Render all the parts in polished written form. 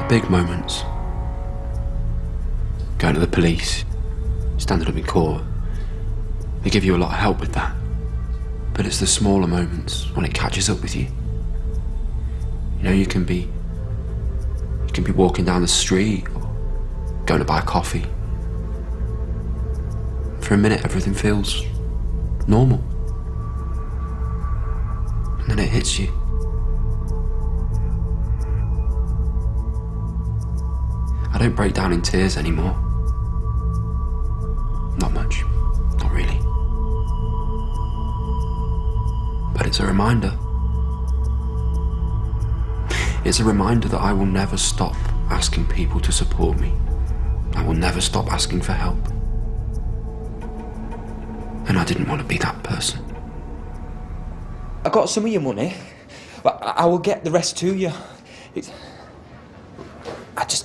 The big moments. Going to the police, standing up in court. They give you a lot of help with that. But it's the smaller moments when it catches up with you. You know, you can be walking down the street or going to buy a coffee. For a minute, everything feels normal. And then it hits you. I don't break down in tears anymore. Not much. Not really. But it's a reminder. It's a reminder that I will never stop asking people to support me. I will never stop asking for help. And I didn't want to be that person. I got some of your money, but I will get the rest to you.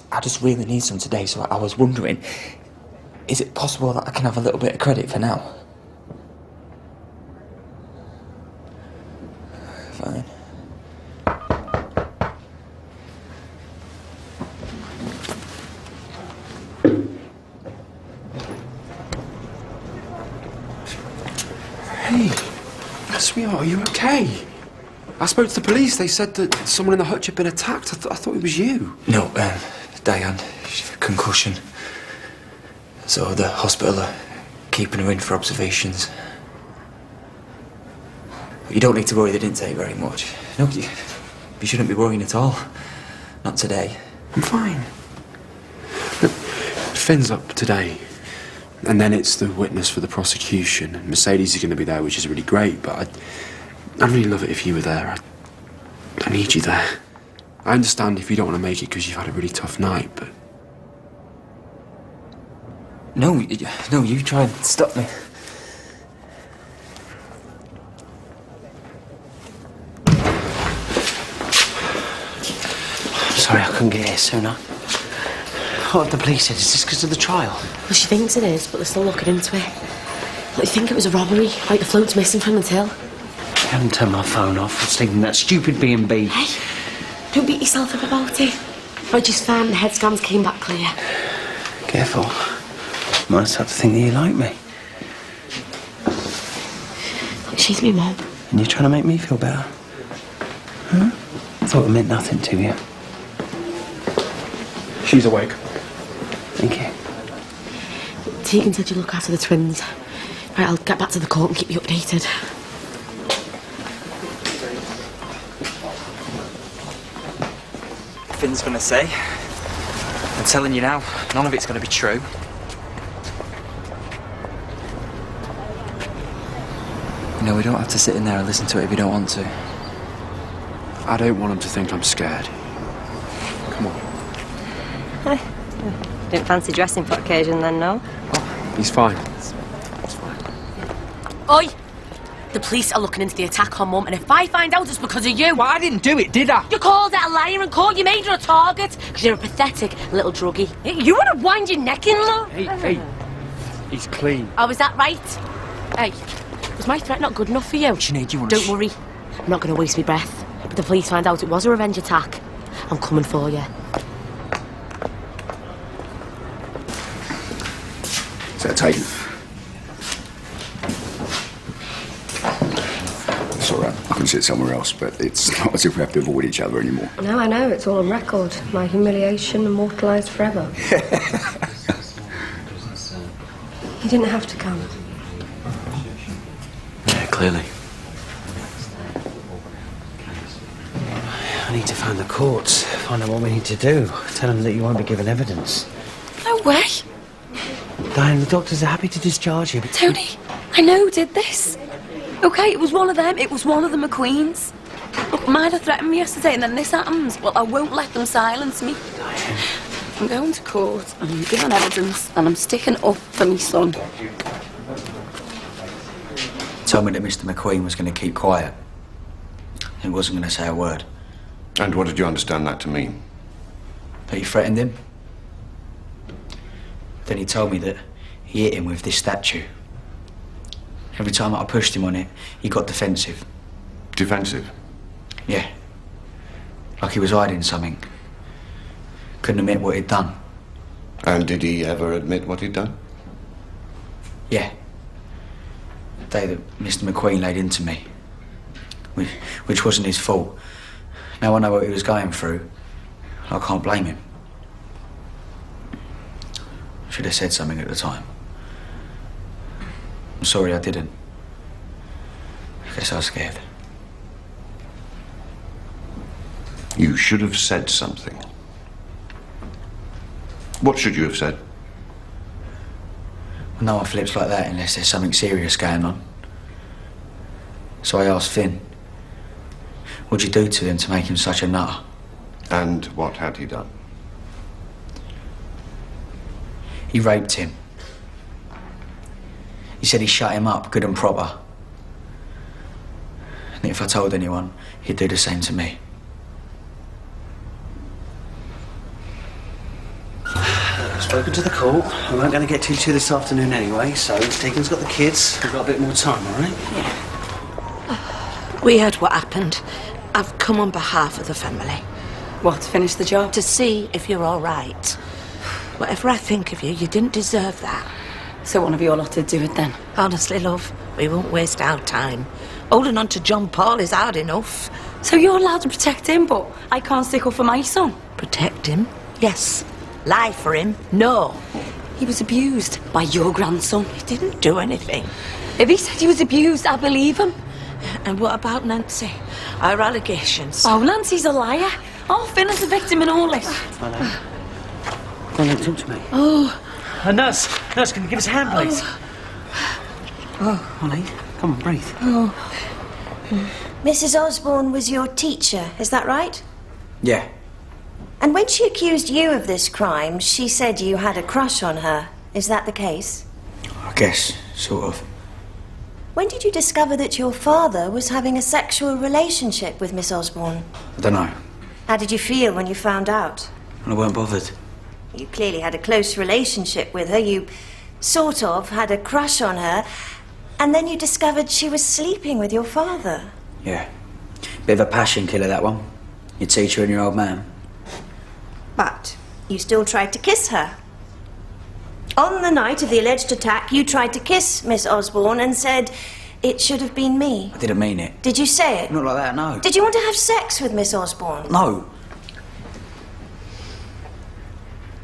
I just really need some today, so I was wondering, is it possible that I can have a little bit of credit for now? Fine. Hey, sweetheart, are you okay? I spoke to the police. They said that someone in the hutch had been attacked. I thought it was you. No, Diane, concussion. So the hospital are keeping her in for observations. But you don't need to worry, they didn't take very much. No, you shouldn't be worrying at all. Not today. I'm fine. Look, Finn's up today. And then it's the witness for the prosecution. And Mercedes is going to be there, which is really great, but I'd really love it if you were there. I need you there. I understand if you don't want to make it because you've had a really tough night, but... No, you try and stop me. Sorry, I couldn't get here sooner. What have the police said? Is this because of the trial? Well, she thinks it is, but they're still looking into it. They think it was a robbery, like the float's missing from the till. I haven't turned my phone off. I was thinking that stupid B&B. Hey, don't beat yourself up about it. Reggie's fine, the head scans came back clear. Careful. Might start to think that you like me. Look, she's me mum. And you're trying to make me feel better? Huh? I thought it meant nothing to you. She's awake. Thank you. Tegan said you'd look after the twins. Right, I'll get back to the court and keep you updated. Finn's gonna say. I'm telling you now, none of it's gonna be true. No, we don't have to sit in there and listen to it if you don't want to. I don't want him to think I'm scared. Come on. Didn't fancy dressing for occasion then, no? Oh, he's fine. It's fine. Oi! The police are looking into the attack on Mum, and if I find out it's because of you... Well, I didn't do it, did I? You called her a liar in court, you made her a target, because you're a pathetic little druggie. You want to wind your neck in, love? Hey, he's clean. Oh, is that right? Hey, was my threat not good enough for you? Sinead, you want Don't worry, I'm not going to waste my breath. If the police find out it was a revenge attack, I'm coming for you. Is that taken? It's all right. I can sit somewhere else, but it's not as if we have to avoid each other anymore. No, I know, it's all on record. My humiliation immortalised forever. You didn't have to come. Yeah, clearly. I need to find the courts, find out what we need to do. Tell them that you won't be given evidence. No way. Diane, the doctors are happy to discharge you, but... Tony, I know who did this. OK, it was one of them. It was one of the McQueens. Look, Mida threatened me yesterday and then this happens. Well, I won't let them silence me. Diane. I'm going to court and I'm giving evidence and I'm sticking up for me son. Told me that Mr. McQueen was going to keep quiet. He wasn't going to say a word. And what did you understand that to mean? That he threatened him. Then he told me that he hit him with this statue. Every time I pushed him on it, he got defensive. Defensive? Yeah. Like he was hiding something. couldn't admit what he'd done. And did he ever admit what he'd done? Yeah. The day that Mr. McQueen laid into me. Which wasn't his fault. Now I know what he was going through. I can't blame him. Should have said something at the time. I'm sorry I didn't. I guess I was scared. You should have said something. What should you have said? Well, no one flips like that unless there's something serious going on. So I asked Finn, what'd you do to him to make him such a nutter? And what had he done? He raped him. He said he shut him up good and proper. And if I told anyone, he'd do the same to me. I've spoken to the court. We weren't going to get till 2 this afternoon anyway, so Deacon's got the kids. We've got a bit more time, all right? We heard what happened. I've come on behalf of the family. What, to finish the job? To see if you're all right. Whatever I think of you, you didn't deserve that. So one of you all ought to do it then. Honestly, love, we won't waste our time. Holding on to John Paul is hard enough. So you're allowed to protect him, but I can't stick up for my son. Protect him? Yes. Lie for him? No. He was abused by your grandson. He didn't do anything. If he said he was abused, I believe him. And what about Nancy? Our allegations? Oh, Nancy's a liar. Oh, Finn is a victim in all this. Hello. Come on, talk to me. Oh. Nurse, can you give us a hand, please? Oh, Holly, come on, breathe. Oh. Mrs. Osborne was your teacher, is that right? Yeah. And when she accused you of this crime, she said you had a crush on her. Is that the case? I guess, sort of. When did you discover that your father was having a sexual relationship with Miss Osborne? I don't know. How did you feel when you found out? And I weren't bothered. You clearly had a close relationship with her. You sort of had a crush on her. And then you discovered she was sleeping with your father. Yeah. Bit of a passion killer, that one. Your teacher and your old man. But you still tried to kiss her. On the night of the alleged attack, you tried to kiss Miss Osborne and said, "It should have been me." I didn't mean it. Did you say it? Not like that, no. Did you want to have sex with Miss Osborne? No.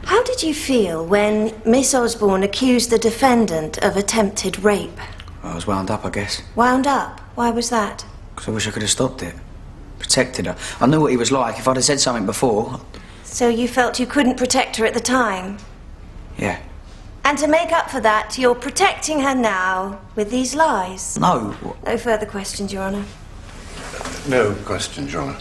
How did you feel when Miss Osborne accused the defendant of attempted rape? I was wound up, I guess. Wound up? Why was that? Because I wish I could have stopped it. Protected her. I knew what he was like. If I'd have said something before... So you felt you couldn't protect her at the time? Yeah. And to make up for that, you're protecting her now with these lies? No. No further questions, Your Honour. No questions, Your Honour.